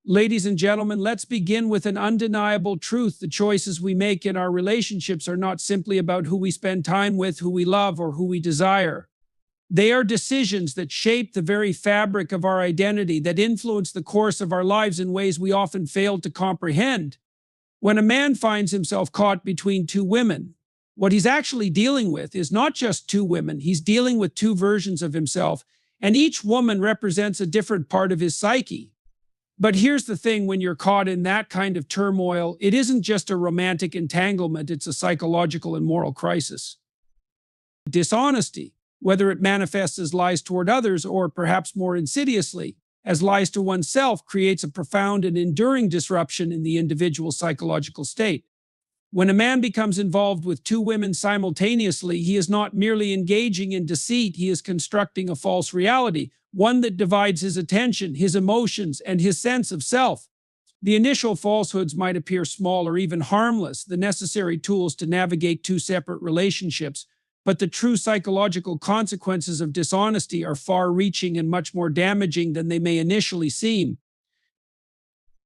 Ladies and gentlemen, let's begin with an undeniable truth. The choices we make in our relationships are not simply about who we spend time with, who we love, or who we desire. They are decisions that shape the very fabric of our identity, that influence the course of our lives in ways we often fail to comprehend. When a man finds himself caught between two women, what he's actually dealing with is not just two women, he's dealing with two versions of himself, and each woman represents a different part of his psyche. But here's the thing: when you're caught in that kind of turmoil, it isn't just a romantic entanglement, it's a psychological and moral crisis. Dishonesty, whether it manifests as lies toward others or perhaps more insidiously, as lies to oneself, creates a profound and enduring disruption in the individual's psychological state. When a man becomes involved with two women simultaneously, he is not merely engaging in deceit, he is constructing a false reality, one that divides his attention, his emotions, and his sense of self. The initial falsehoods might appear small or even harmless, the necessary tools to navigate two separate relationships, but the true psychological consequences of dishonesty are far-reaching and much more damaging than they may initially seem.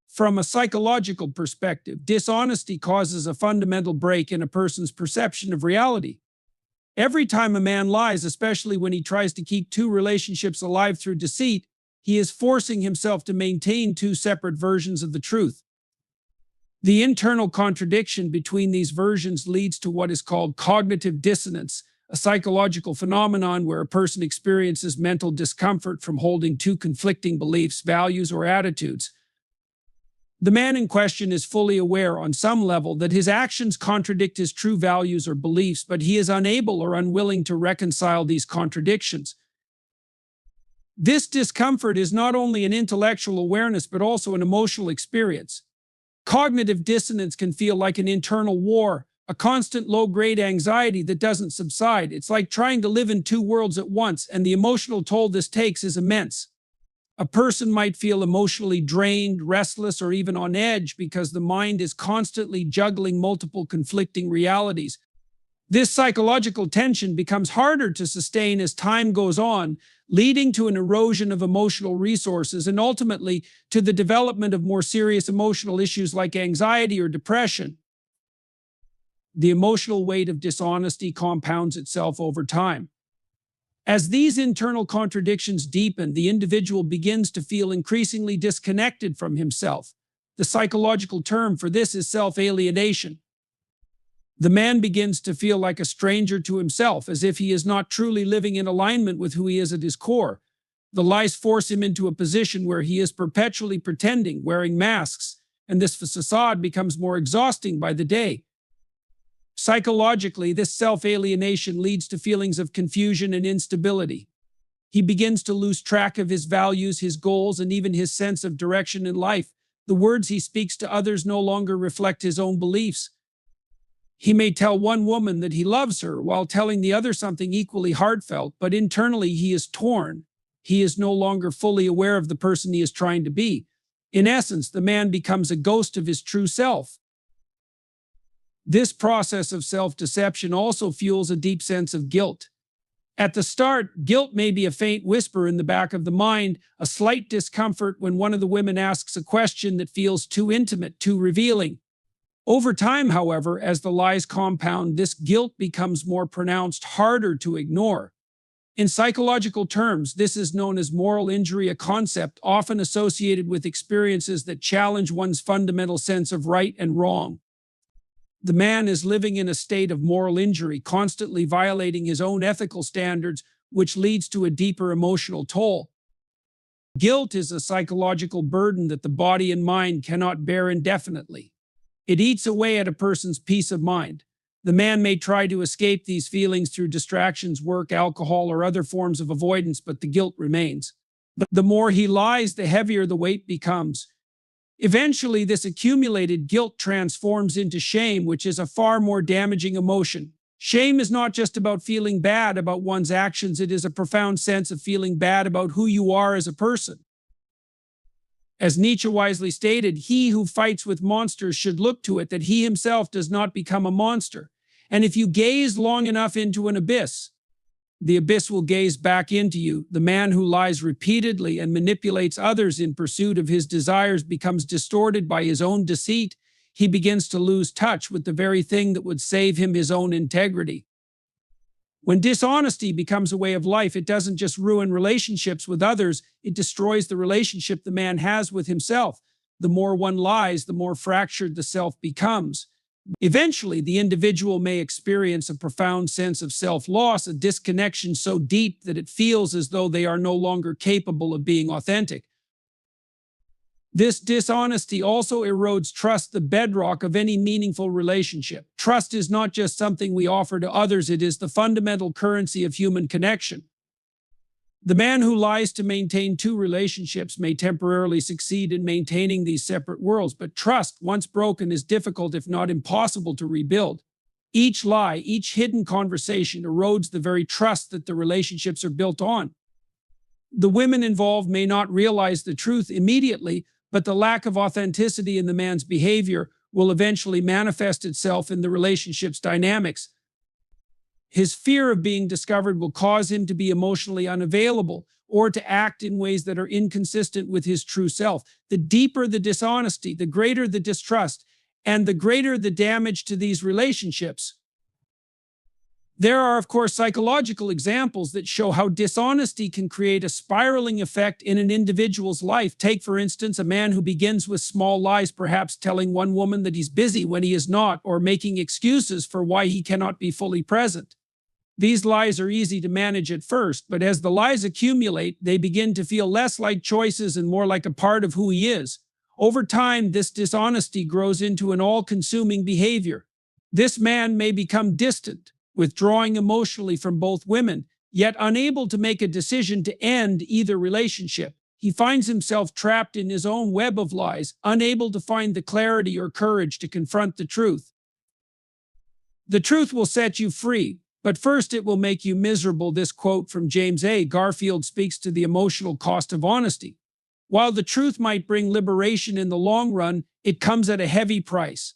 From a psychological perspective, dishonesty causes a fundamental break in a person's perception of reality. Every time a man lies, especially when he tries to keep two relationships alive through deceit, he is forcing himself to maintain two separate versions of the truth. The internal contradiction between these versions leads to what is called cognitive dissonance, a psychological phenomenon where a person experiences mental discomfort from holding two conflicting beliefs, values, or attitudes. The man in question is fully aware on some level that his actions contradict his true values or beliefs, but he is unable or unwilling to reconcile these contradictions. This discomfort is not only an intellectual awareness but also an emotional experience. Cognitive dissonance can feel like an internal war, a constant low-grade anxiety that doesn't subside. It's like trying to live in two worlds at once, and the emotional toll this takes is immense. A person might feel emotionally drained, restless, or even on edge because the mind is constantly juggling multiple conflicting realities. This psychological tension becomes harder to sustain as time goes on, leading to an erosion of emotional resources and ultimately to the development of more serious emotional issues like anxiety or depression. The emotional weight of dishonesty compounds itself over time. As these internal contradictions deepen, the individual begins to feel increasingly disconnected from himself. The psychological term for this is self-alienation. The man begins to feel like a stranger to himself, as if he is not truly living in alignment with who he is at his core. The lies force him into a position where he is perpetually pretending, wearing masks, and this facade becomes more exhausting by the day. Psychologically, this self-alienation leads to feelings of confusion and instability. He begins to lose track of his values, his goals, and even his sense of direction in life. The words he speaks to others no longer reflect his own beliefs. He may tell one woman that he loves her while telling the other something equally heartfelt, but internally he is torn. He is no longer fully aware of the person he is trying to be. In essence, the man becomes a ghost of his true self. This process of self-deception also fuels a deep sense of guilt. At the start, guilt may be a faint whisper in the back of the mind, a slight discomfort when one of the women asks a question that feels too intimate, too revealing. Over time, however, as the lies compound, this guilt becomes more pronounced, harder to ignore. In psychological terms, this is known as moral injury, a concept often associated with experiences that challenge one's fundamental sense of right and wrong. The man is living in a state of moral injury, constantly violating his own ethical standards, which leads to a deeper emotional toll. Guilt is a psychological burden that the body and mind cannot bear indefinitely. It eats away at a person's peace of mind. The man may try to escape these feelings through distractions, work, alcohol, or other forms of avoidance, but the guilt remains. The more he lies, the heavier the weight becomes. Eventually, this accumulated guilt transforms into shame, which is a far more damaging emotion. Shame is not just about feeling bad about one's actions, it is a profound sense of feeling bad about who you are as a person. As Nietzsche wisely stated, he who fights with monsters should look to it that he himself does not become a monster. And if you gaze long enough into an abyss, The abyss will gaze back into you. The man who lies repeatedly and manipulates others in pursuit of his desires becomes distorted by his own deceit. He begins to lose touch with the very thing that would save him his own integrity. When dishonesty becomes a way of life, it doesn't just ruin relationships with others, it destroys the relationship the man has with himself. The more one lies, the more fractured the self becomes. Eventually, the individual may experience a profound sense of self-loss, a disconnection so deep that it feels as though they are no longer capable of being authentic. This dishonesty also erodes trust, the bedrock of any meaningful relationship. Trust is not just something we offer to others, it is the fundamental currency of human connection. The man who lies to maintain two relationships may temporarily succeed in maintaining these separate worlds, but trust, once broken, is difficult, if not impossible, to rebuild. Each lie, each hidden conversation erodes the very trust that the relationships are built on. The women involved may not realize the truth immediately, but the lack of authenticity in the man's behavior will eventually manifest itself in the relationship's dynamics. His fear of being discovered will cause him to be emotionally unavailable or to act in ways that are inconsistent with his true self. The deeper the dishonesty, the greater the distrust, and the greater the damage to these relationships. There are, of course, psychological examples that show how dishonesty can create a spiraling effect in an individual's life. Take, for instance, a man who begins with small lies, perhaps telling one woman that he's busy when he is not, or making excuses for why he cannot be fully present. These lies are easy to manage at first, but as the lies accumulate, they begin to feel less like choices and more like a part of who he is. Over time, this dishonesty grows into an all-consuming behavior. This man may become distant, withdrawing emotionally from both women, yet unable to make a decision to end either relationship. He finds himself trapped in his own web of lies, unable to find the clarity or courage to confront the truth. The truth will set you free, but first it will make you miserable. This quote from James A. Garfield speaks to the emotional cost of honesty. While the truth might bring liberation in the long run, it comes at a heavy price.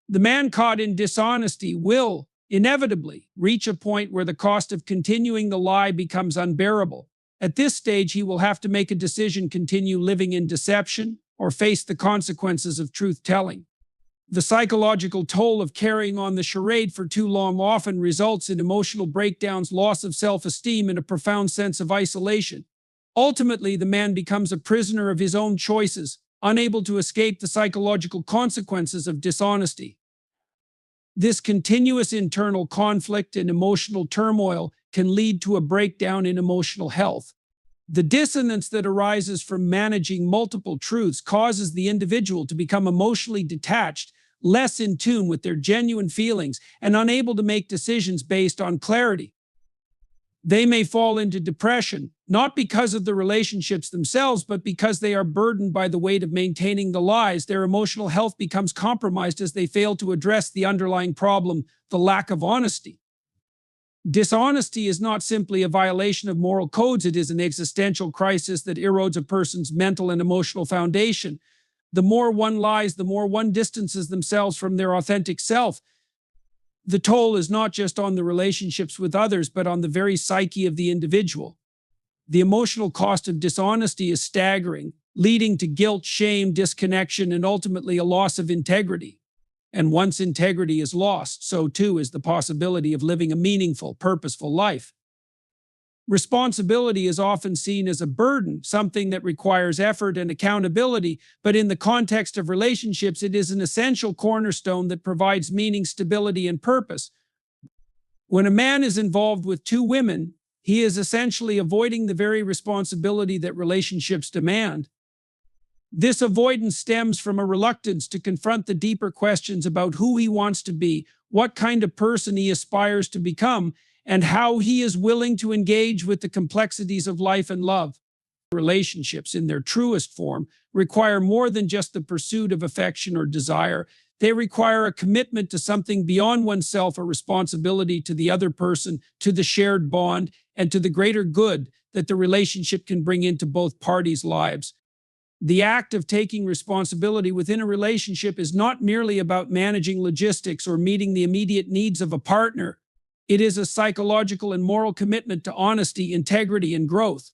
The man caught in dishonesty will, inevitably, reach a point where the cost of continuing the lie becomes unbearable. At this stage, he will have to make a decision: continue living in deception or face the consequences of truth-telling. The psychological toll of carrying on the charade for too long often results in emotional breakdowns, loss of self-esteem, and a profound sense of isolation. Ultimately, the man becomes a prisoner of his own choices, unable to escape the psychological consequences of dishonesty. This continuous internal conflict and emotional turmoil can lead to a breakdown in emotional health. The dissonance that arises from managing multiple truths causes the individual to become emotionally detached, less in tune with their genuine feelings, and unable to make decisions based on clarity. They may fall into depression, not because of the relationships themselves, but because they are burdened by the weight of maintaining the lies. Their emotional health becomes compromised as they fail to address the underlying problem, the lack of honesty. Dishonesty is not simply a violation of moral codes, it is an existential crisis that erodes a person's mental and emotional foundation. The more one lies, the more one distances themselves from their authentic self. The toll is not just on the relationships with others, but on the very psyche of the individual. The emotional cost of dishonesty is staggering, leading to guilt, shame, disconnection, and ultimately a loss of integrity. And once integrity is lost, so too is the possibility of living a meaningful, purposeful life. Responsibility is often seen as a burden, something that requires effort and accountability, but in the context of relationships, it is an essential cornerstone that provides meaning, stability, and purpose. When a man is involved with two women, he is essentially avoiding the very responsibility that relationships demand. This avoidance stems from a reluctance to confront the deeper questions about who he wants to be, what kind of person he aspires to become, and how he is willing to engage with the complexities of life and love. Relationships, in their truest form, require more than just the pursuit of affection or desire. They require a commitment to something beyond oneself, a responsibility to the other person, to the shared bond, and to the greater good that the relationship can bring into both parties' lives. The act of taking responsibility within a relationship is not merely about managing logistics or meeting the immediate needs of a partner. It is a psychological and moral commitment to honesty, integrity, and growth.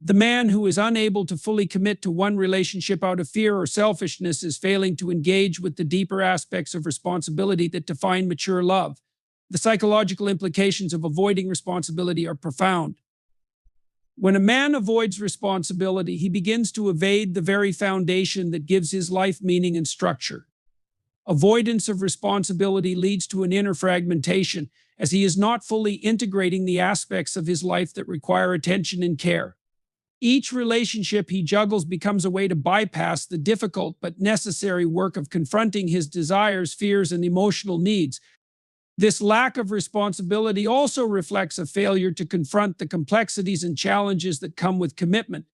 The man who is unable to fully commit to one relationship out of fear or selfishness is failing to engage with the deeper aspects of responsibility that define mature love. The psychological implications of avoiding responsibility are profound. When a man avoids responsibility, he begins to evade the very foundation that gives his life meaning and structure. Avoidance of responsibility leads to an inner fragmentation, as he is not fully integrating the aspects of his life that require attention and care. Each relationship he juggles becomes a way to bypass the difficult but necessary work of confronting his desires, fears, and emotional needs. This lack of responsibility also reflects a failure to confront the complexities and challenges that come with commitment.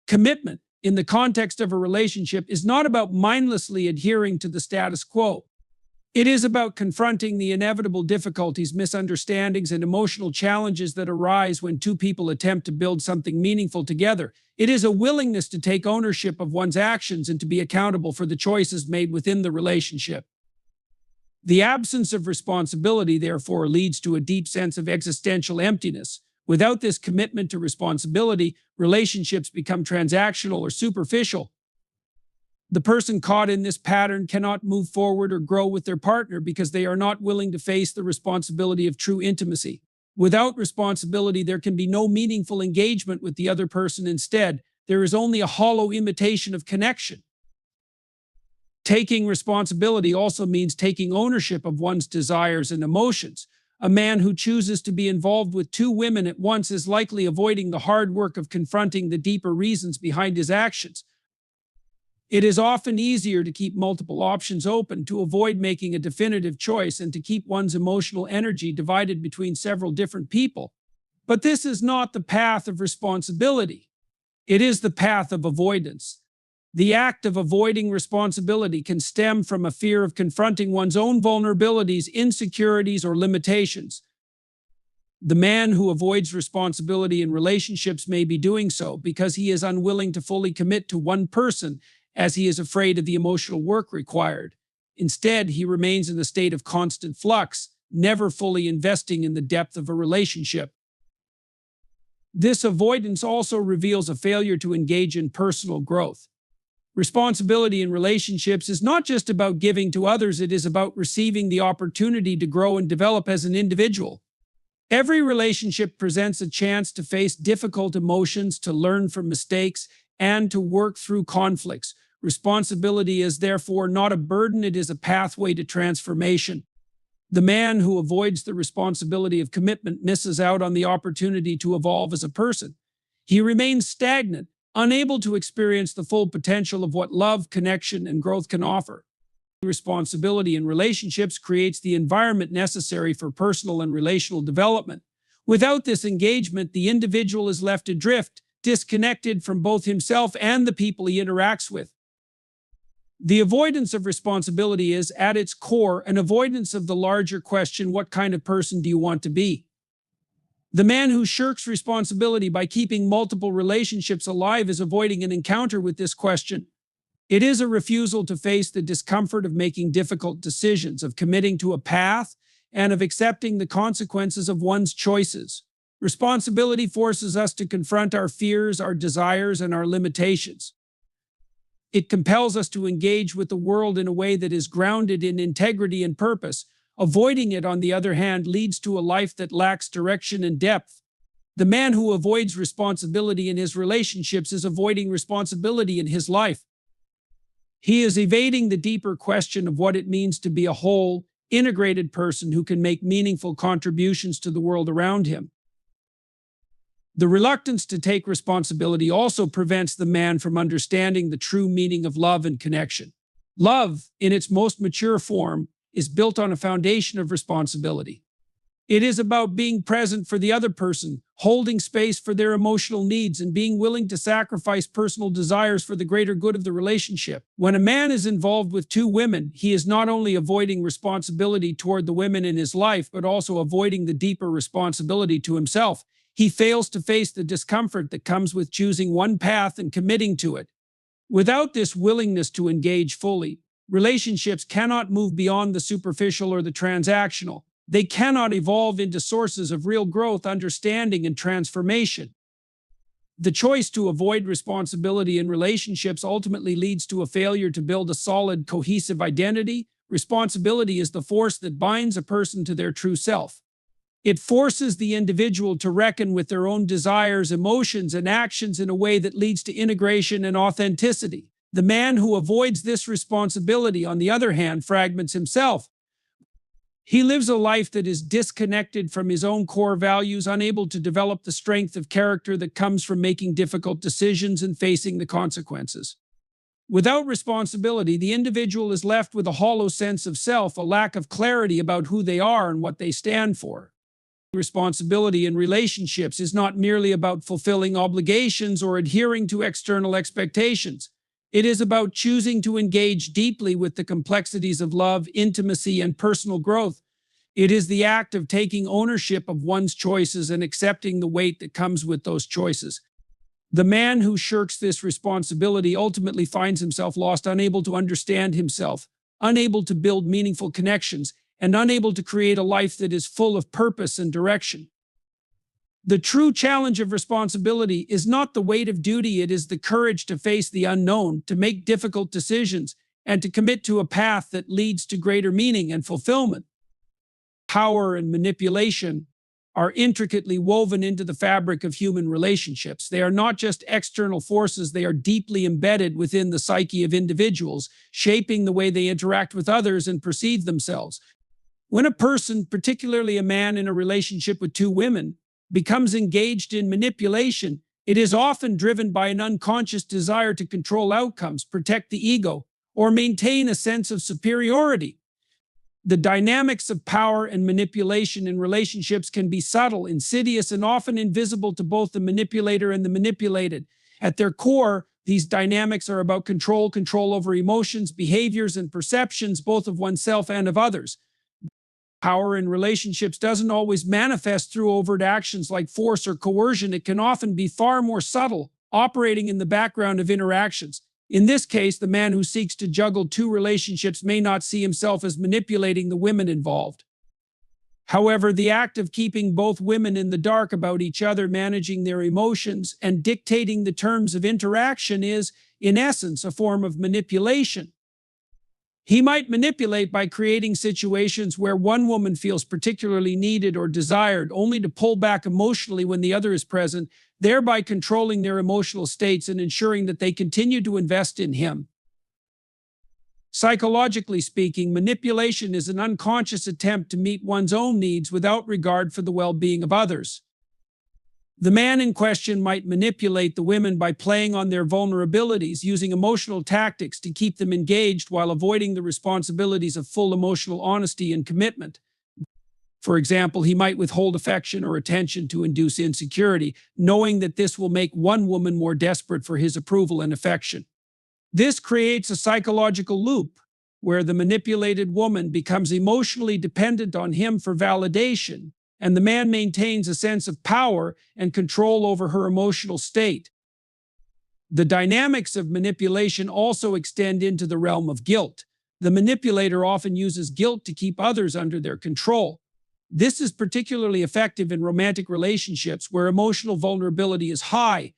Commitment, in the context of a relationship, is not about mindlessly adhering to the status quo. It is about confronting the inevitable difficulties, misunderstandings, and emotional challenges that arise when two people attempt to build something meaningful together. It is a willingness to take ownership of one's actions and to be accountable for the choices made within the relationship. The absence of responsibility, therefore, leads to a deep sense of existential emptiness. Without this commitment to responsibility, relationships become transactional or superficial. The person caught in this pattern cannot move forward or grow with their partner because they are not willing to face the responsibility of true intimacy. Without responsibility, there can be no meaningful engagement with the other person. Instead, there is only a hollow imitation of connection. Taking responsibility also means taking ownership of one's desires and emotions. A man who chooses to be involved with two women at once is likely avoiding the hard work of confronting the deeper reasons behind his actions. It is often easier to keep multiple options open, to avoid making a definitive choice, and to keep one's emotional energy divided between several different people. But this is not the path of responsibility. It is the path of avoidance. The act of avoiding responsibility can stem from a fear of confronting one's own vulnerabilities, insecurities, or limitations. The man who avoids responsibility in relationships may be doing so because he is unwilling to fully commit to one person, as he is afraid of the emotional work required. Instead, he remains in a state of constant flux, never fully investing in the depth of a relationship. This avoidance also reveals a failure to engage in personal growth. Responsibility in relationships is not just about giving to others, it is about receiving the opportunity to grow and develop as an individual. Every relationship presents a chance to face difficult emotions, to learn from mistakes, and to work through conflicts. Responsibility is therefore not a burden, it is a pathway to transformation. The man who avoids the responsibility of commitment misses out on the opportunity to evolve as a person. He remains stagnant, unable to experience the full potential of what love, connection, and growth can offer. Responsibility in relationships creates the environment necessary for personal and relational development. Without this engagement, the individual is left adrift, disconnected from both himself and the people he interacts with. The avoidance of responsibility is, at its core, an avoidance of the larger question: what kind of person do you want to be? The man who shirks responsibility by keeping multiple relationships alive is avoiding an encounter with this question. It is a refusal to face the discomfort of making difficult decisions, of committing to a path, and of accepting the consequences of one's choices. Responsibility forces us to confront our fears, our desires, and our limitations. It compels us to engage with the world in a way that is grounded in integrity and purpose. Avoiding it, on the other hand, leads to a life that lacks direction and depth. The man who avoids responsibility in his relationships is avoiding responsibility in his life. He is evading the deeper question of what it means to be a whole, integrated person who can make meaningful contributions to the world around him. The reluctance to take responsibility also prevents the man from understanding the true meaning of love and connection. Love, in its most mature form, is built on a foundation of responsibility. It is about being present for the other person, holding space for their emotional needs, and being willing to sacrifice personal desires for the greater good of the relationship. When a man is involved with two women, he is not only avoiding responsibility toward the women in his life, but also avoiding the deeper responsibility to himself. He fails to face the discomfort that comes with choosing one path and committing to it. Without this willingness to engage fully, relationships cannot move beyond the superficial or the transactional. They cannot evolve into sources of real growth, understanding, and transformation. The choice to avoid responsibility in relationships ultimately leads to a failure to build a solid, cohesive identity. Responsibility is the force that binds a person to their true self. It forces the individual to reckon with their own desires, emotions, and actions in a way that leads to integration and authenticity. The man who avoids this responsibility, on the other hand, fragments himself. He lives a life that is disconnected from his own core values, unable to develop the strength of character that comes from making difficult decisions and facing the consequences. Without responsibility, the individual is left with a hollow sense of self, a lack of clarity about who they are and what they stand for. Responsibility in relationships is not merely about fulfilling obligations or adhering to external expectations. It is about choosing to engage deeply with the complexities of love, intimacy, and personal growth. It is the act of taking ownership of one's choices and accepting the weight that comes with those choices. The man who shirks this responsibility ultimately finds himself lost, unable to understand himself, unable to build meaningful connections, and unable to create a life that is full of purpose and direction. The true challenge of responsibility is not the weight of duty, it is the courage to face the unknown, to make difficult decisions, and to commit to a path that leads to greater meaning and fulfillment. Power and manipulation are intricately woven into the fabric of human relationships. They are not just external forces, they are deeply embedded within the psyche of individuals, shaping the way they interact with others and perceive themselves. When a person, particularly a man in a relationship with two women, becomes engaged in manipulation, it is often driven by an unconscious desire to control outcomes, protect the ego, or maintain a sense of superiority. The dynamics of power and manipulation in relationships can be subtle, insidious, and often invisible to both the manipulator and the manipulated. At their core, these dynamics are about control over emotions, behaviors, and perceptions, both of oneself and of others. Power in relationships doesn't always manifest through overt actions like force or coercion. It can often be far more subtle, operating in the background of interactions. In this case, the man who seeks to juggle two relationships may not see himself as manipulating the women involved. However, the act of keeping both women in the dark about each other, managing their emotions, and dictating the terms of interaction is, in essence, a form of manipulation. He might manipulate by creating situations where one woman feels particularly needed or desired, only to pull back emotionally when the other is present, thereby controlling their emotional states and ensuring that they continue to invest in him. Psychologically speaking, manipulation is an unconscious attempt to meet one's own needs without regard for the well-being of others. The man in question might manipulate the women by playing on their vulnerabilities, using emotional tactics to keep them engaged while avoiding the responsibilities of full emotional honesty and commitment. For example, he might withhold affection or attention to induce insecurity, knowing that this will make one woman more desperate for his approval and affection. This creates a psychological loop where the manipulated woman becomes emotionally dependent on him for validation, and the man maintains a sense of power and control over her emotional state. The dynamics of manipulation also extend into the realm of guilt. The manipulator often uses guilt to keep others under their control. This is particularly effective in romantic relationships where emotional vulnerability is high.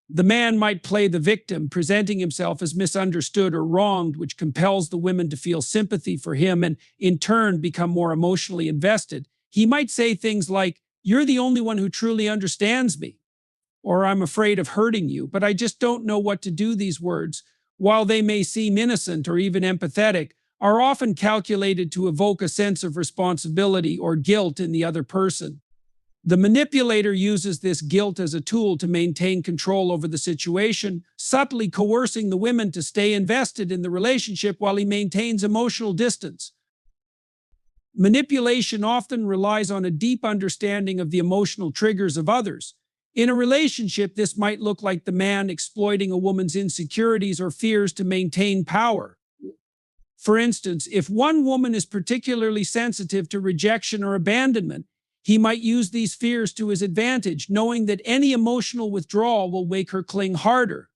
The man might play the victim, presenting himself as misunderstood or wronged, which compels the women to feel sympathy for him and, in turn, become more emotionally invested. He might say things like, "You're the only one who truly understands me," or "I'm afraid of hurting you, but I just don't know what to do." These words, while they may seem innocent or even empathetic, are often calculated to evoke a sense of responsibility or guilt in the other person. The manipulator uses this guilt as a tool to maintain control over the situation, subtly coercing the women to stay invested in the relationship while he maintains emotional distance. Manipulation often relies on a deep understanding of the emotional triggers of others. In a relationship, this might look like the man exploiting a woman's insecurities or fears to maintain power. For instance, if one woman is particularly sensitive to rejection or abandonment, he might use these fears to his advantage, knowing that any emotional withdrawal will make her cling harder.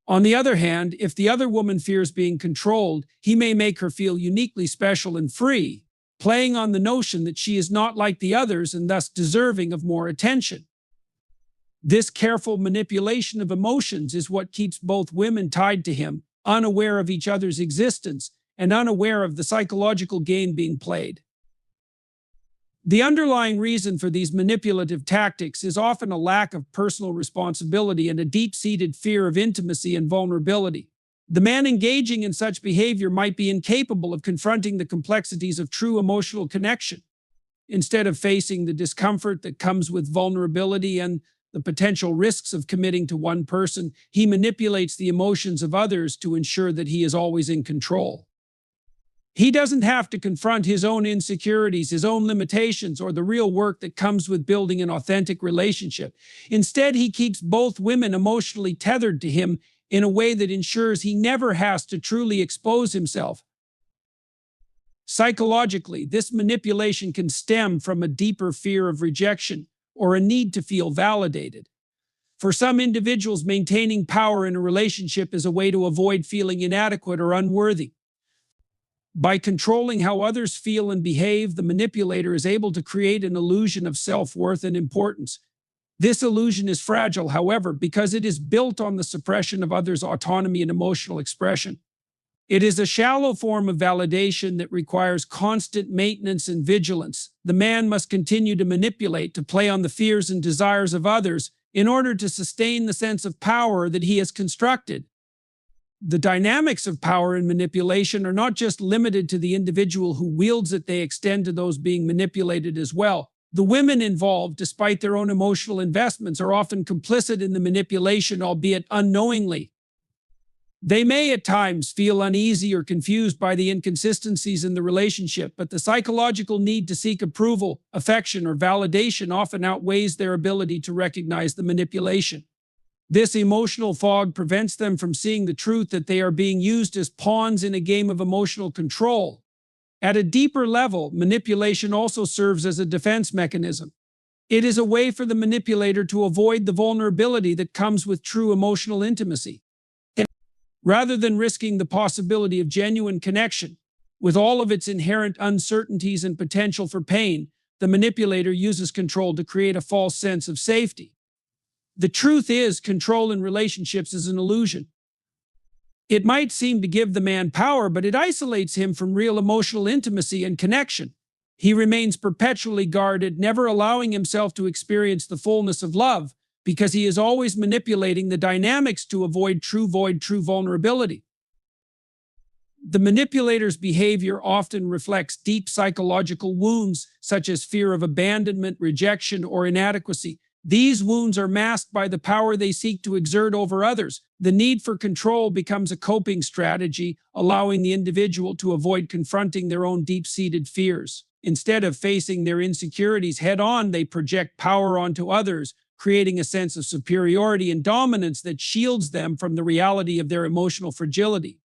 On the other hand, if the other woman fears being controlled, he may make her feel uniquely special and free, playing on the notion that she is not like the others and thus deserving of more attention. This careful manipulation of emotions is what keeps both women tied to him, unaware of each other's existence and unaware of the psychological game being played. The underlying reason for these manipulative tactics is often a lack of personal responsibility and a deep-seated fear of intimacy and vulnerability. The man engaging in such behavior might be incapable of confronting the complexities of true emotional connection. Instead of facing the discomfort that comes with vulnerability and the potential risks of committing to one person, he manipulates the emotions of others to ensure that he is always in control. He doesn't have to confront his own insecurities, his own limitations, or the real work that comes with building an authentic relationship. Instead, he keeps both women emotionally tethered to him in a way that ensures he never has to truly expose himself. Psychologically, this manipulation can stem from a deeper fear of rejection or a need to feel validated. For some individuals, maintaining power in a relationship is a way to avoid feeling inadequate or unworthy. By controlling how others feel and behave, the manipulator is able to create an illusion of self-worth and importance. This illusion is fragile, however, because it is built on the suppression of others' autonomy and emotional expression. It is a shallow form of validation that requires constant maintenance and vigilance. The man must continue to manipulate, to play on the fears and desires of others in order to sustain the sense of power that he has constructed. The dynamics of power and manipulation are not just limited to the individual who wields it, they extend to those being manipulated as well. The women involved, despite their own emotional investments, are often complicit in the manipulation, albeit unknowingly. They may at times feel uneasy or confused by the inconsistencies in the relationship, but the psychological need to seek approval, affection, or validation often outweighs their ability to recognize the manipulation. This emotional fog prevents them from seeing the truth that they are being used as pawns in a game of emotional control. At a deeper level, manipulation also serves as a defense mechanism. It is a way for the manipulator to avoid the vulnerability that comes with true emotional intimacy. Rather than risking the possibility of genuine connection, with all of its inherent uncertainties and potential for pain, the manipulator uses control to create a false sense of safety. The truth is, control in relationships is an illusion. It might seem to give the man power, but it isolates him from real emotional intimacy and connection. He remains perpetually guarded, never allowing himself to experience the fullness of love, because he is always manipulating the dynamics to avoid true vulnerability. The manipulator's behavior often reflects deep psychological wounds, such as fear of abandonment, rejection, or inadequacy. These wounds are masked by the power they seek to exert over others. The need for control becomes a coping strategy, allowing the individual to avoid confronting their own deep-seated fears. Instead of facing their insecurities head-on, they project power onto others, creating a sense of superiority and dominance that shields them from the reality of their emotional fragility.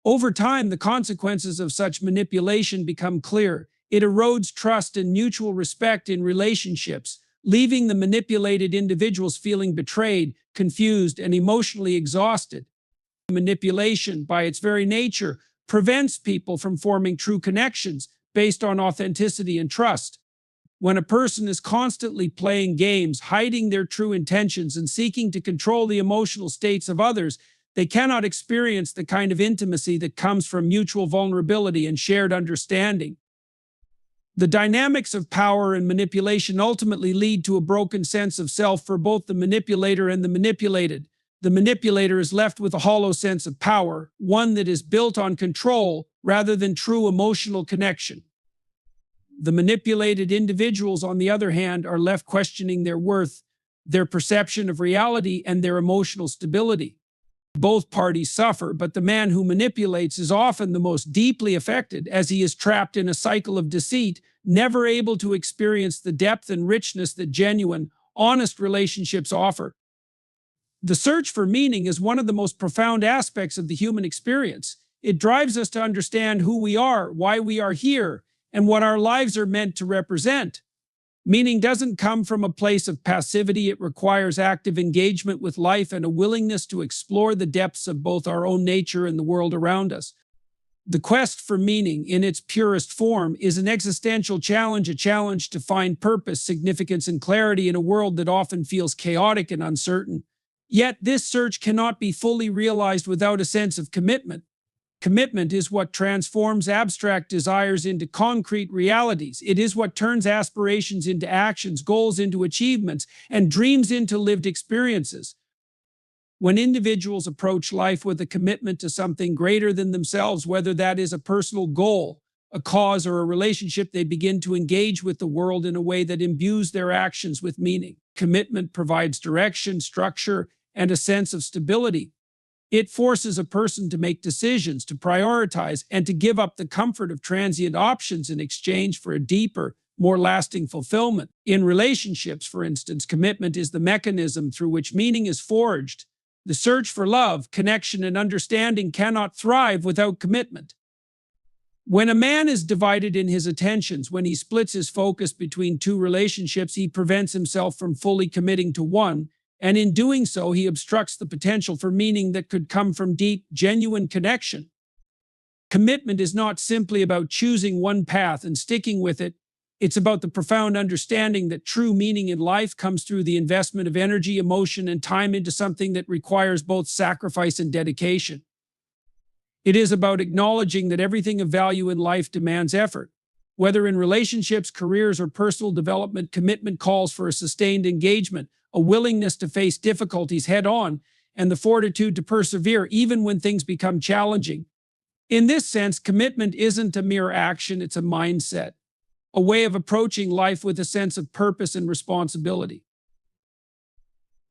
Over time, the consequences of such manipulation become clear. It erodes trust and mutual respect in relationships, leaving the manipulated individuals feeling betrayed, confused, and emotionally exhausted. Manipulation, by its very nature, prevents people from forming true connections based on authenticity and trust. When a person is constantly playing games, hiding their true intentions, and seeking to control the emotional states of others, they cannot experience the kind of intimacy that comes from mutual vulnerability and shared understanding. The dynamics of power and manipulation ultimately lead to a broken sense of self for both the manipulator and the manipulated. The manipulator is left with a hollow sense of power, one that is built on control rather than true emotional connection. The manipulated individuals, on the other hand, are left questioning their worth, their perception of reality, and their emotional stability. Both parties suffer, but the man who manipulates is often the most deeply affected, as he is trapped in a cycle of deceit, never able to experience the depth and richness that genuine, honest relationships offer. The search for meaning is one of the most profound aspects of the human experience. It drives us to understand who we are, why we are here, and what our lives are meant to represent. Meaning doesn't come from a place of passivity. It requires active engagement with life and a willingness to explore the depths of both our own nature and the world around us. The quest for meaning in its purest form is an existential challenge, a challenge to find purpose, significance, and clarity in a world that often feels chaotic and uncertain. Yet this search cannot be fully realized without a sense of commitment. Commitment is what transforms abstract desires into concrete realities. It is what turns aspirations into actions, goals into achievements, and dreams into lived experiences. When individuals approach life with a commitment to something greater than themselves, whether that is a personal goal, a cause, or a relationship, they begin to engage with the world in a way that imbues their actions with meaning. Commitment provides direction, structure, and a sense of stability. It forces a person to make decisions, to prioritize, and to give up the comfort of transient options in exchange for a deeper, more lasting fulfillment. In relationships, for instance, commitment is the mechanism through which meaning is forged. The search for love, connection, and understanding cannot thrive without commitment. When a man is divided in his attentions, when he splits his focus between two relationships, he prevents himself from fully committing to one, and in doing so, he obstructs the potential for meaning that could come from deep, genuine connection. Commitment is not simply about choosing one path and sticking with it. It's about the profound understanding that true meaning in life comes through the investment of energy, emotion, and time into something that requires both sacrifice and dedication. It is about acknowledging that everything of value in life demands effort. Whether in relationships, careers, or personal development, commitment calls for a sustained engagement, a willingness to face difficulties head-on, and the fortitude to persevere even when things become challenging. In this sense, commitment isn't a mere action, it's a mindset, a way of approaching life with a sense of purpose and responsibility.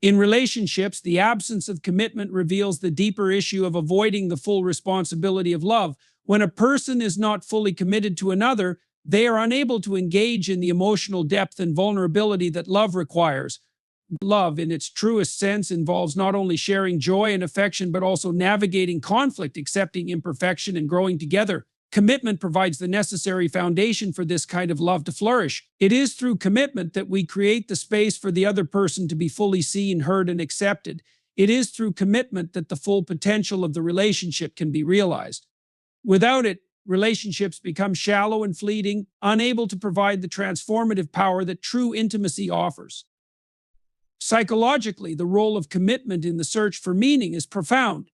In relationships, the absence of commitment reveals the deeper issue of avoiding the full responsibility of love. When a person is not fully committed to another, they are unable to engage in the emotional depth and vulnerability that love requires. Love, in its truest sense, involves not only sharing joy and affection, but also navigating conflict, accepting imperfection, and growing together. Commitment provides the necessary foundation for this kind of love to flourish. It is through commitment that we create the space for the other person to be fully seen, heard, and accepted. It is through commitment that the full potential of the relationship can be realized. Without it, relationships become shallow and fleeting, unable to provide the transformative power that true intimacy offers. Psychologically, the role of commitment in the search for meaning is profound.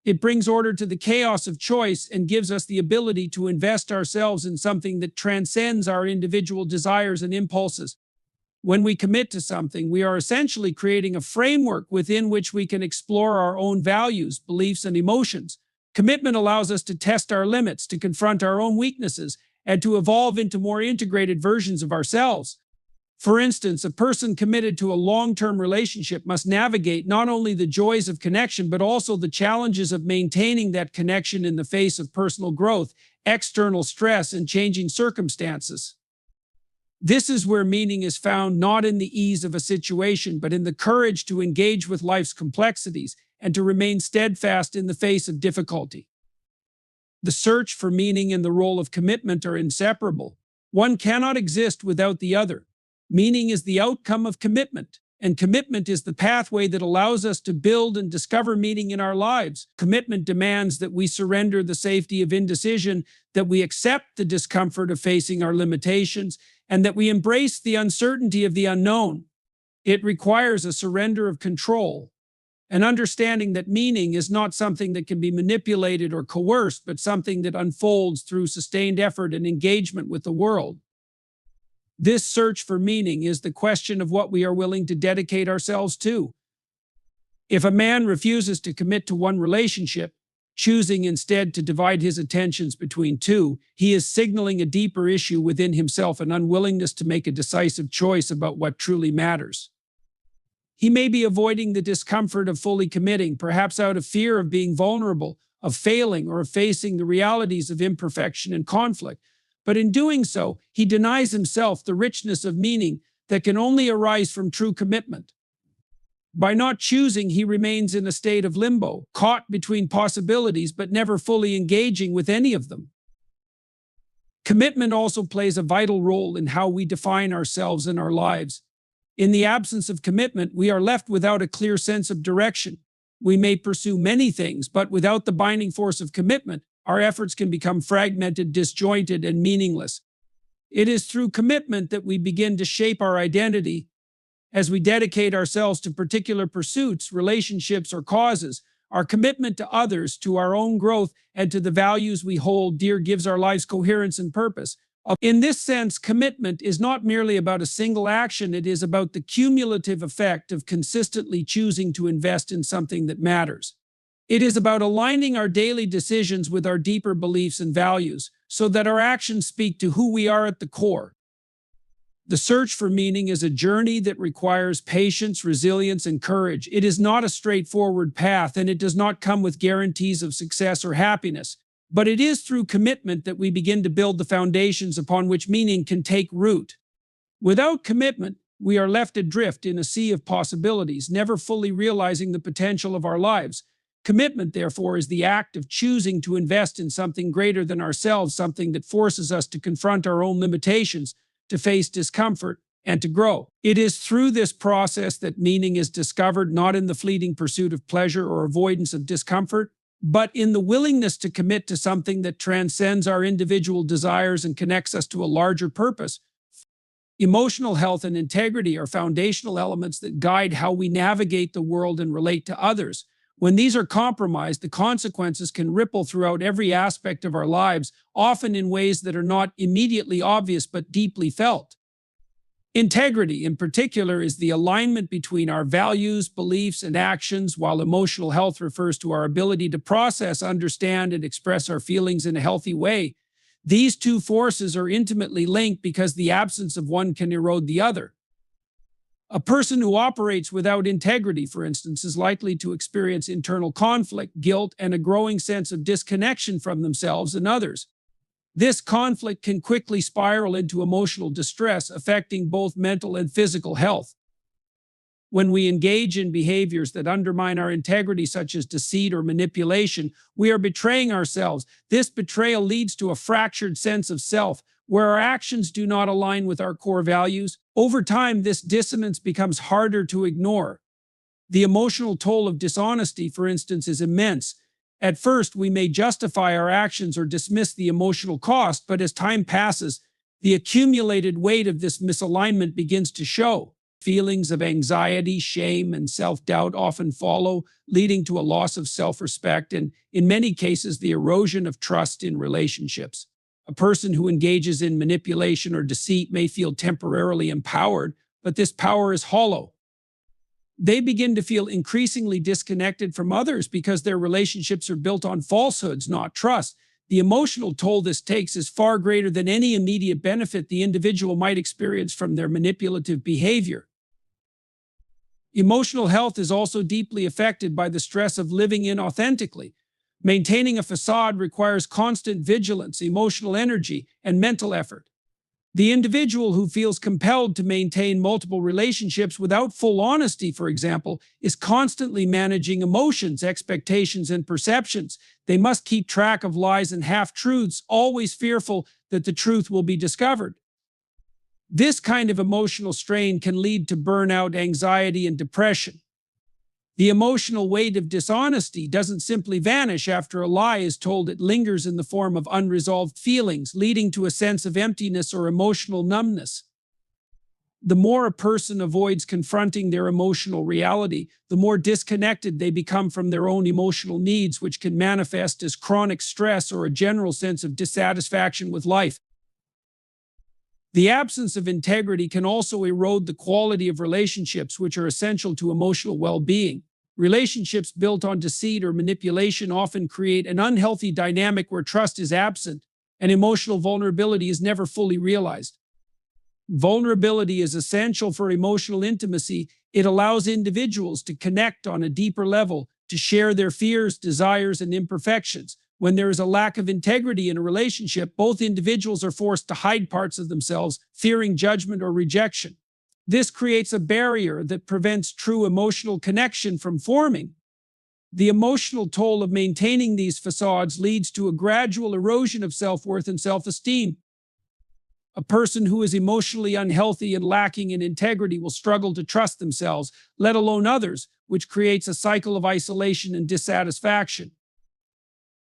It brings order to the chaos of choice and gives us the ability to invest ourselves in something that transcends our individual desires and impulses. When we commit to something, we are essentially creating a framework within which we can explore our own values, beliefs, and emotions. Commitment allows us to test our limits, to confront our own weaknesses, and to evolve into more integrated versions of ourselves. For instance, a person committed to a long-term relationship must navigate not only the joys of connection, but also the challenges of maintaining that connection in the face of personal growth, external stress, and changing circumstances. This is where meaning is found not in the ease of a situation, but in the courage to engage with life's complexities and to remain steadfast in the face of difficulty. The search for meaning and the role of commitment are inseparable. One cannot exist without the other. Meaning is the outcome of commitment, and commitment is the pathway that allows us to build and discover meaning in our lives. Commitment demands that we surrender the safety of indecision, that we accept the discomfort of facing our limitations, and that we embrace the uncertainty of the unknown. It requires a surrender of control, an understanding that meaning is not something that can be manipulated or coerced, but something that unfolds through sustained effort and engagement with the world. This search for meaning is the question of what we are willing to dedicate ourselves to. If a man refuses to commit to one relationship, choosing instead to divide his attentions between two, he is signaling a deeper issue within himself, an unwillingness to make a decisive choice about what truly matters. He may be avoiding the discomfort of fully committing, perhaps out of fear of being vulnerable, of failing, or of facing the realities of imperfection and conflict. But in doing so, he denies himself the richness of meaning that can only arise from true commitment. By not choosing, he remains in a state of limbo, caught between possibilities but never fully engaging with any of them. Commitment also plays a vital role in how we define ourselves and our lives. In the absence of commitment, we are left without a clear sense of direction. We may pursue many things, but without the binding force of commitment, our efforts can become fragmented, disjointed, and meaningless. It is through commitment that we begin to shape our identity. As we dedicate ourselves to particular pursuits, relationships, or causes, our commitment to others, to our own growth, and to the values we hold dear gives our lives coherence and purpose. In this sense, commitment is not merely about a single action, it is about the cumulative effect of consistently choosing to invest in something that matters. It is about aligning our daily decisions with our deeper beliefs and values, so that our actions speak to who we are at the core. The search for meaning is a journey that requires patience, resilience, and courage. It is not a straightforward path, and it does not come with guarantees of success or happiness. But it is through commitment that we begin to build the foundations upon which meaning can take root. Without commitment, we are left adrift in a sea of possibilities, never fully realizing the potential of our lives. Commitment, therefore, is the act of choosing to invest in something greater than ourselves, something that forces us to confront our own limitations, to face discomfort, and to grow. It is through this process that meaning is discovered, not in the fleeting pursuit of pleasure or avoidance of discomfort, but in the willingness to commit to something that transcends our individual desires and connects us to a larger purpose. Emotional health and integrity are foundational elements that guide how we navigate the world and relate to others. When these are compromised, the consequences can ripple throughout every aspect of our lives, often in ways that are not immediately obvious but deeply felt. Integrity, in particular, is the alignment between our values, beliefs, and actions, while emotional health refers to our ability to process, understand, and express our feelings in a healthy way. These two forces are intimately linked because the absence of one can erode the other. A person who operates without integrity, for instance, is likely to experience internal conflict, guilt, and a growing sense of disconnection from themselves and others. This conflict can quickly spiral into emotional distress, affecting both mental and physical health. When we engage in behaviors that undermine our integrity, such as deceit or manipulation, we are betraying ourselves. This betrayal leads to a fractured sense of self, where our actions do not align with our core values. Over time, this dissonance becomes harder to ignore. The emotional toll of dishonesty, for instance, is immense. At first, we may justify our actions or dismiss the emotional cost, but as time passes, the accumulated weight of this misalignment begins to show. Feelings of anxiety, shame, and self-doubt often follow, leading to a loss of self-respect and, in many cases, the erosion of trust in relationships. A person who engages in manipulation or deceit may feel temporarily empowered, but this power is hollow. They begin to feel increasingly disconnected from others because their relationships are built on falsehoods, not trust. The emotional toll this takes is far greater than any immediate benefit the individual might experience from their manipulative behavior. Emotional health is also deeply affected by the stress of living inauthentically. Maintaining a facade requires constant vigilance, emotional energy, and mental effort. The individual who feels compelled to maintain multiple relationships without full honesty, for example, is constantly managing emotions, expectations, and perceptions. They must keep track of lies and half-truths, always fearful that the truth will be discovered. This kind of emotional strain can lead to burnout, anxiety, and depression. The emotional weight of dishonesty doesn't simply vanish after a lie is told. It lingers in the form of unresolved feelings, leading to a sense of emptiness or emotional numbness. The more a person avoids confronting their emotional reality, the more disconnected they become from their own emotional needs, which can manifest as chronic stress or a general sense of dissatisfaction with life. The absence of integrity can also erode the quality of relationships, which are essential to emotional well-being. Relationships built on deceit or manipulation often create an unhealthy dynamic where trust is absent and emotional vulnerability is never fully realized. Vulnerability is essential for emotional intimacy. It allows individuals to connect on a deeper level, to share their fears, desires, and imperfections. When there is a lack of integrity in a relationship, both individuals are forced to hide parts of themselves, fearing judgment or rejection. This creates a barrier that prevents true emotional connection from forming. The emotional toll of maintaining these facades leads to a gradual erosion of self-worth and self-esteem. A person who is emotionally unhealthy and lacking in integrity will struggle to trust themselves, let alone others, which creates a cycle of isolation and dissatisfaction.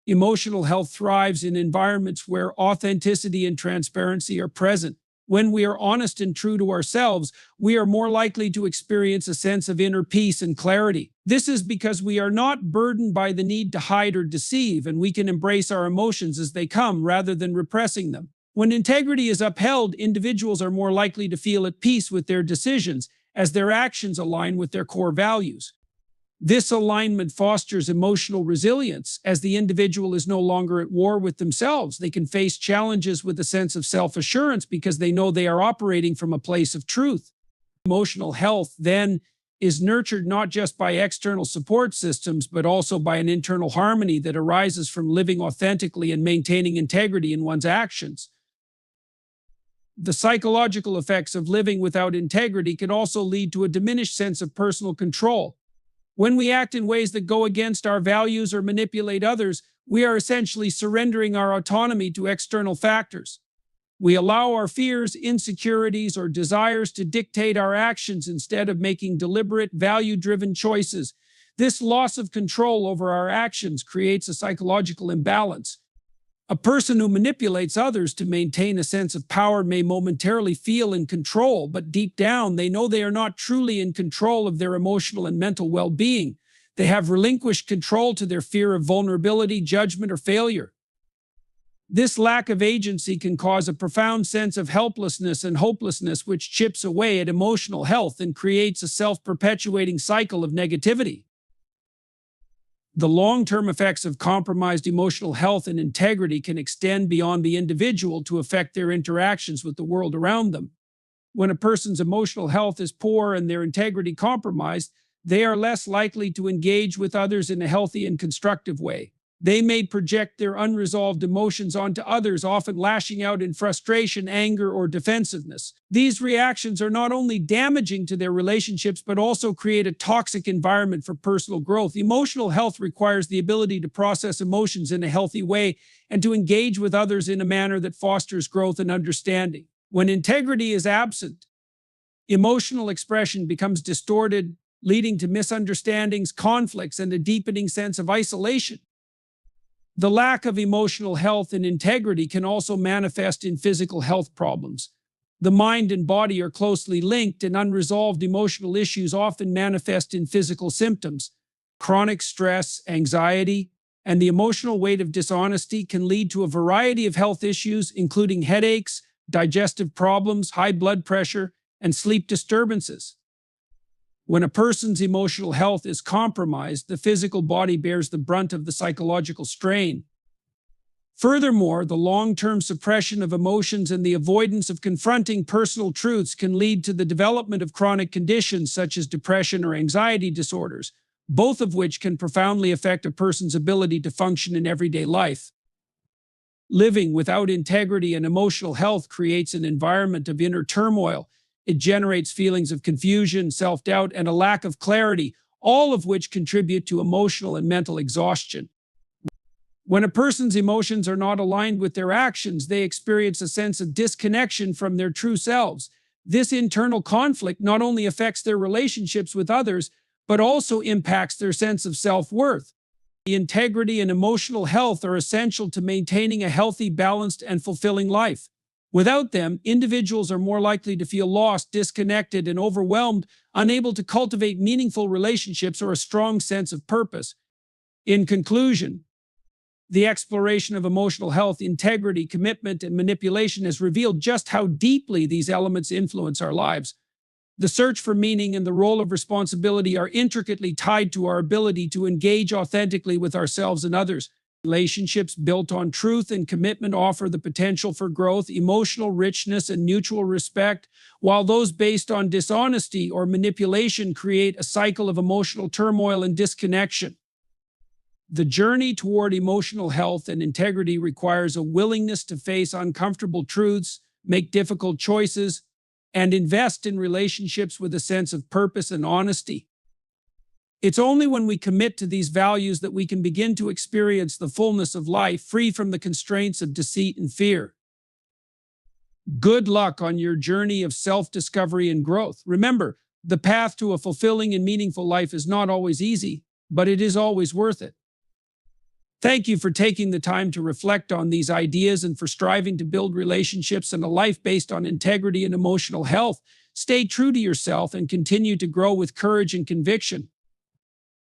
Emotional health thrives in environments where authenticity and transparency are present. When we are honest and true to ourselves, we are more likely to experience a sense of inner peace and clarity. This is because we are not burdened by the need to hide or deceive, and we can embrace our emotions as they come rather than repressing them. When integrity is upheld, individuals are more likely to feel at peace with their decisions, as their actions align with their core values. This alignment fosters emotional resilience, as the individual is no longer at war with themselves. They can face challenges with a sense of self-assurance because they know they are operating from a place of truth. Emotional health, then, is nurtured not just by external support systems, but also by an internal harmony that arises from living authentically and maintaining integrity in one's actions. The psychological effects of living without integrity can also lead to a diminished sense of personal control. When we act in ways that go against our values or manipulate others, we are essentially surrendering our autonomy to external factors. We allow our fears, insecurities, or desires to dictate our actions instead of making deliberate, value-driven choices. This loss of control over our actions creates a psychological imbalance. A person who manipulates others to maintain a sense of power may momentarily feel in control, but deep down they know they are not truly in control of their emotional and mental well-being. They have relinquished control to their fear of vulnerability, judgment, or failure. This lack of agency can cause a profound sense of helplessness and hopelessness, which chips away at emotional health and creates a self-perpetuating cycle of negativity. The long-term effects of compromised emotional health and integrity can extend beyond the individual to affect their interactions with the world around them. When a person's emotional health is poor and their integrity compromised, they are less likely to engage with others in a healthy and constructive way. They may project their unresolved emotions onto others, often lashing out in frustration, anger, or defensiveness. These reactions are not only damaging to their relationships, but also create a toxic environment for personal growth. Emotional health requires the ability to process emotions in a healthy way and to engage with others in a manner that fosters growth and understanding. When integrity is absent, emotional expression becomes distorted, leading to misunderstandings, conflicts, and a deepening sense of isolation. The lack of emotional health and integrity can also manifest in physical health problems. The mind and body are closely linked, and unresolved emotional issues often manifest in physical symptoms. Chronic stress, anxiety, and the emotional weight of dishonesty can lead to a variety of health issues, including headaches, digestive problems, high blood pressure, and sleep disturbances. When a person's emotional health is compromised, the physical body bears the brunt of the psychological strain. Furthermore, the long-term suppression of emotions and the avoidance of confronting personal truths can lead to the development of chronic conditions such as depression or anxiety disorders, both of which can profoundly affect a person's ability to function in everyday life. Living without integrity and emotional health creates an environment of inner turmoil. It generates feelings of confusion, self-doubt, and a lack of clarity, all of which contribute to emotional and mental exhaustion. When a person's emotions are not aligned with their actions, they experience a sense of disconnection from their true selves. This internal conflict not only affects their relationships with others, but also impacts their sense of self-worth. Integrity and emotional health are essential to maintaining a healthy, balanced, and fulfilling life. Without them, individuals are more likely to feel lost, disconnected, and overwhelmed, unable to cultivate meaningful relationships or a strong sense of purpose. In conclusion, the exploration of emotional health, integrity, commitment, and manipulation has revealed just how deeply these elements influence our lives. The search for meaning and the role of responsibility are intricately tied to our ability to engage authentically with ourselves and others. Relationships built on truth and commitment offer the potential for growth, emotional richness, and mutual respect, while those based on dishonesty or manipulation create a cycle of emotional turmoil and disconnection. The journey toward emotional health and integrity requires a willingness to face uncomfortable truths, make difficult choices, and invest in relationships with a sense of purpose and honesty. It's only when we commit to these values that we can begin to experience the fullness of life, free from the constraints of deceit and fear. Good luck on your journey of self-discovery and growth. Remember, the path to a fulfilling and meaningful life is not always easy, but it is always worth it. Thank you for taking the time to reflect on these ideas and for striving to build relationships and a life based on integrity and emotional health. Stay true to yourself and continue to grow with courage and conviction.